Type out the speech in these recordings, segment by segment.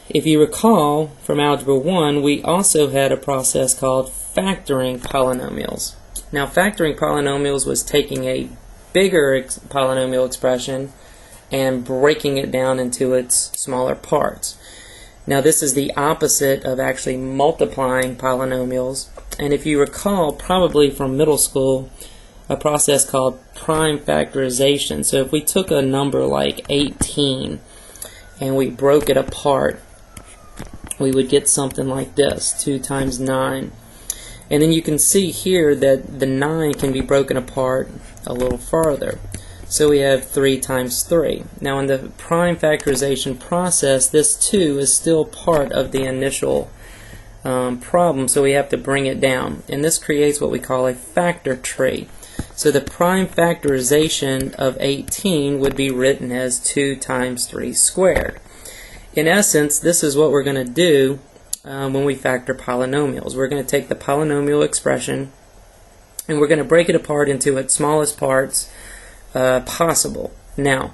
if you recall from Algebra 1, we also had a process called factoring polynomials. Now, factoring polynomials was taking a bigger polynomial expression and breaking it down into its smaller parts. Now, this is the opposite of actually multiplying polynomials. And if you recall, probably from middle school, a process called prime factorization. So if we took a number like 18 and we broke it apart, we would get something like this, 2 times 9. And then you can see here that the 9 can be broken apart a little farther. So we have 3 times 3. Now in the prime factorization process, this 2 is still part of the initial problem, so we have to bring it down. And this creates what we call a factor tree. So the prime factorization of 18 would be written as 2 times 3 squared. In essence, this is what we're going to do when we factor polynomials. We're going to take the polynomial expression and we're going to break it apart into its smallest parts possible. Now,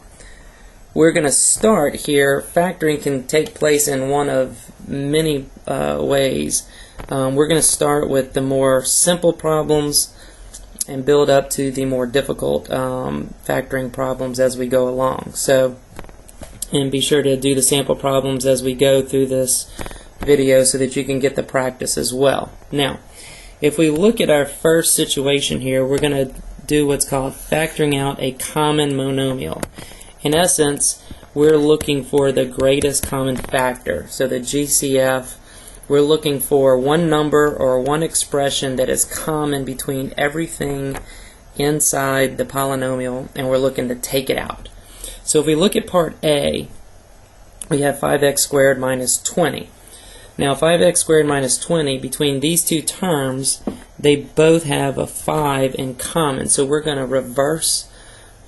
we're going to start here. Factoring can take place in one of many ways. We're going to start with the more simple problems and build up to the more difficult factoring problems as we go along. So, and be sure to do the sample problems as we go through this video so that you can get the practice as well. Now, if we look at our first situation here, we're going to do what's called factoring out a common monomial. In essence, we're looking for the greatest common factor. So the GCF, we're looking for one number or one expression that is common between everything inside the polynomial, and we're looking to take it out. So if we look at part A, we have 5x squared minus 20. Now 5x squared minus 20, between these two terms, they both have a 5 in common. So we're going to reverse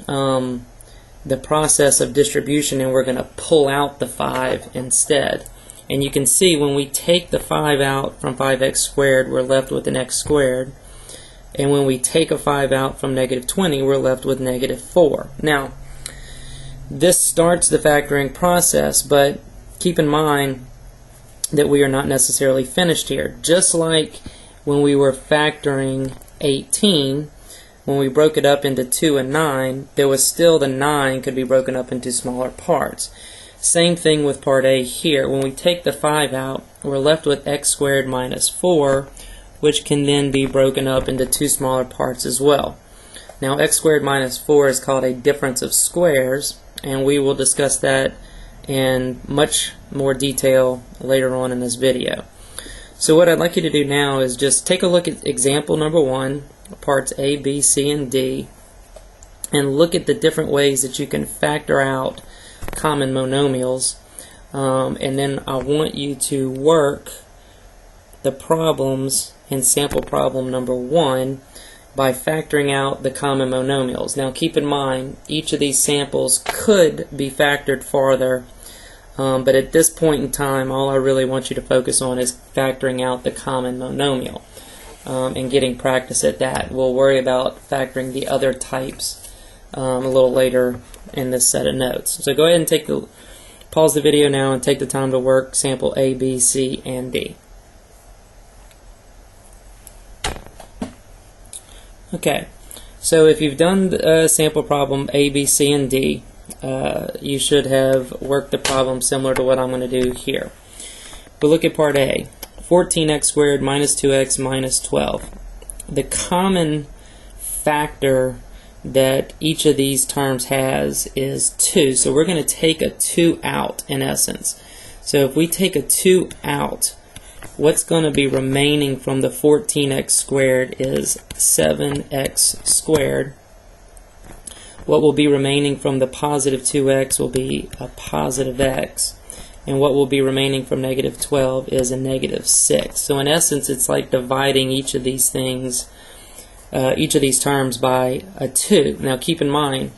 the process of distribution and we're going to pull out the 5 instead. And you can see when we take the 5 out from 5x squared, we're left with an x squared. And when we take a 5 out from negative 20, we're left with negative 4. Now, this starts the factoring process, but keep in mind that we are not necessarily finished here. Just like when we were factoring 18, when we broke it up into 2 and 9, there was still the 9 could be broken up into smaller parts. Same thing with part A here. When we take the 5 out, we're left with x squared minus 4, which can then be broken up into 2 smaller parts as well. Now x squared minus 4 is called a difference of squares, and we will discuss that in much more detail later on in this video. So what I'd like you to do now is just take a look at example number 1, parts A, B, C, and D, and look at the different ways that you can factor out common monomials, and then I want you to work the problems in sample problem number 1 by factoring out the common monomials. Now keep in mind, each of these samples could be factored farther, but at this point in time, all I really want you to focus on is factoring out the common monomial and getting practice at that. We'll worry about factoring the other types a little later in this set of notes. So go ahead and pause the video now and take the time to work sample A, B, C, and D. Okay, so if you've done the sample problem A, B, C, and D, you should have worked the problem similar to what I'm going to do here. But look at part A, 14x squared minus 2x minus 12. The common factor that each of these terms has is 2, so we're going to take a 2 out in essence. So if we take a 2 out, what's going to be remaining from the 14x squared is 7x squared. What will be remaining from the positive 2x will be a positive x. And what will be remaining from negative 12 is a negative 6. So in essence, it's like dividing each of these things, each of these terms by a 2. Now keep in mind,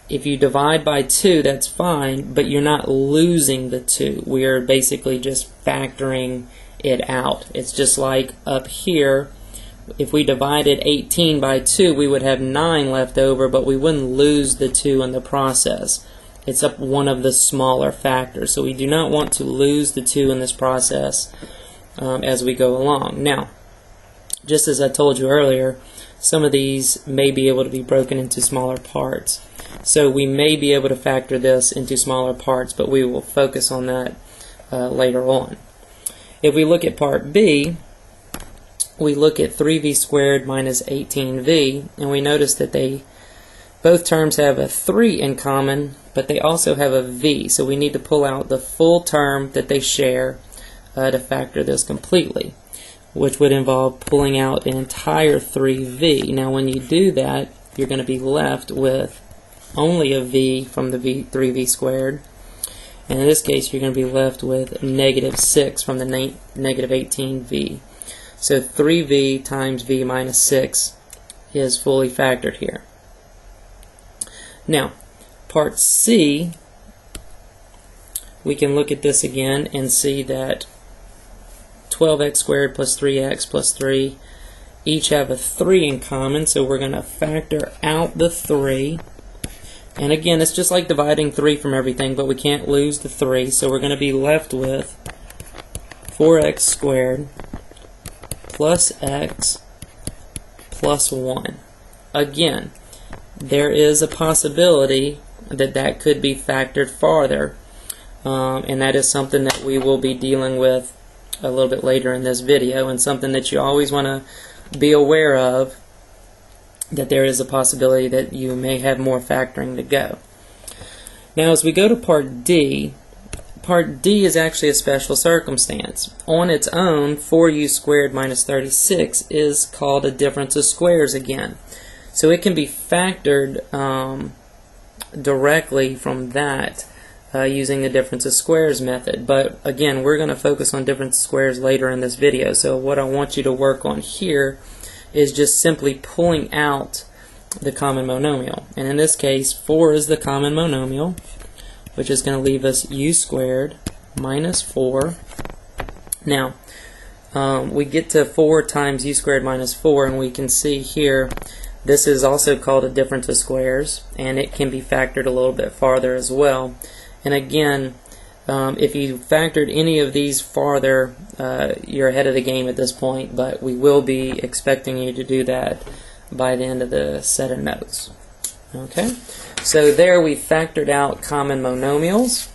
if you divide by 2, that's fine, but you're not losing the 2. We are basically just factoring it out. It's just like up here, if we divided 18 by 2, we would have 9 left over, but we wouldn't lose the 2 in the process. it's up one of the smaller factors. So we do not want to lose the 2 in this process as we go along. Now, just as I told you earlier, some of these may be able to be broken into smaller parts. So we may be able to factor this into smaller parts, but we will focus on that later on. If we look at part B, we look at 3v squared minus 18v, and we notice that both terms have a 3 in common, but they also have a v. So we need to pull out the full term that they share to factor this completely, which would involve pulling out an entire 3v. Now when you do that, you're going to be left with only a v from the 3v squared. And in this case, you're going to be left with negative 6 from the negative 18v. So 3v times v minus 6 is fully factored here. Now, part C, we can look at this again and see that 12x squared plus 3x plus 3 each have a 3 in common, so we're going to factor out the 3. And again, it's just like dividing 3 from everything, but we can't lose the 3, so we're going to be left with 4x squared plus x plus 1. Again, there is a possibility that that could be factored farther, and that is something that we will be dealing with a little bit later in this video, and something that you always want to be aware of, that there is a possibility that you may have more factoring to go. Now as we go to part D is actually a special circumstance. On its own, 4u squared minus 36 is called a difference of squares again. So it can be factored directly from that using the difference of squares method. But again, we're going to focus on difference of squares later in this video. So what I want you to work on here is just simply pulling out the common monomial. And in this case, 4 is the common monomial, which is going to leave us u squared minus 4. Now, we get to 4 times u squared minus 4, and we can see here this is also called a difference of squares, and it can be factored a little bit farther as well. And again, if you factored any of these farther, you're ahead of the game at this point, but we will be expecting you to do that by the end of the set of notes. Okay, so there we factored out common monomials,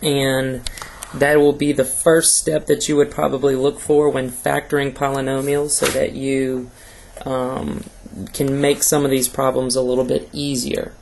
and that will be the first step that you would probably look for when factoring polynomials, so that you can make some of these problems a little bit easier.